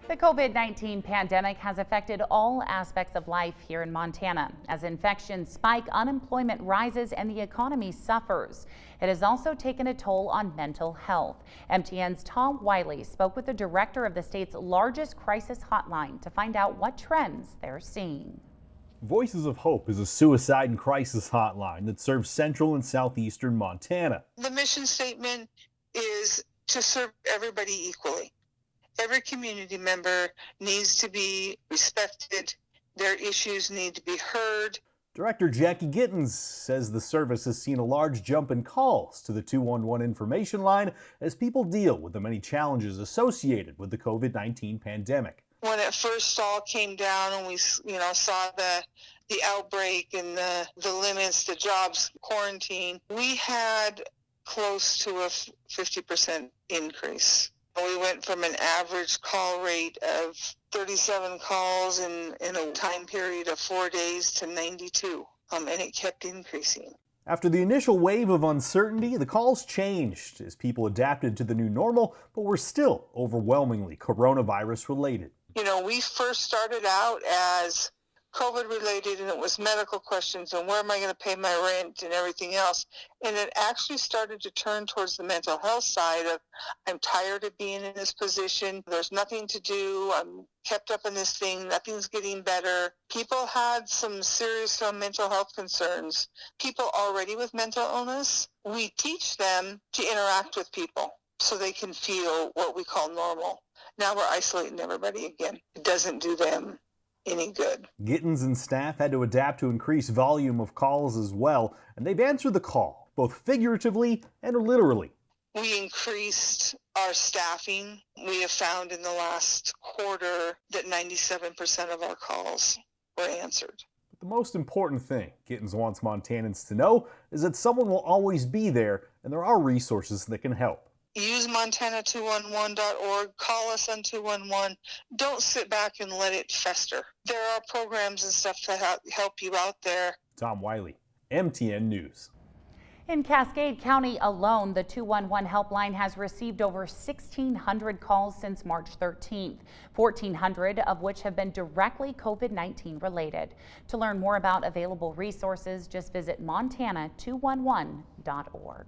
The COVID-19 pandemic has affected all aspects of life here in Montana. As infections spike, unemployment rises, and the economy suffers. It has also taken a toll on mental health. MTN's Tom Wiley spoke with the director of the state's largest crisis hotline to find out what trends they're seeing. Voices of Hope is a suicide and crisis hotline that serves central and southeastern Montana. The mission statement is to serve everybody equally. Every community member needs to be respected. Their issues need to be heard. Director Jackie Gittens says the service has seen a large jump in calls to the 211 information line as people deal with the many challenges associated with the COVID-19 pandemic. When it first all came down and we saw the outbreak and the limits, the jobs, quarantine, we had close to a 50% increase. We went from an average call rate of 37 calls in a time period of 4 days to 92, and it kept increasing. After the initial wave of uncertainty, the calls changed as people adapted to the new normal, but were still overwhelmingly coronavirus related. We first started out as COVID related, and it was medical questions and where am I going to pay my rent and everything else. And it actually started to turn towards the mental health side of, I'm tired of being in this position. There's nothing to do. I'm kept up in this thing. Nothing's getting better. People had some serious mental health concerns. People already with mental illness, we teach them to interact with people so they can feel what we call normal. Now we're isolating everybody again. It doesn't do them any good. Gittens and staff had to adapt to increase volume of calls as well, and they've answered the call, both figuratively and literally. We increased our staffing. We have found in the last quarter that 97% of our calls were answered. But the most important thing Gittens wants Montanans to know is that someone will always be there, and there are resources that can help. Use Montana211.org. Call us on 211. Don't sit back and let it fester. There are programs and stuff to help you out there. Tom Wiley, MTN News. In Cascade County alone, the 211 helpline has received over 1,600 calls since March 13th, 1,400 of which have been directly COVID-19 related. To learn more about available resources, just visit Montana211.org.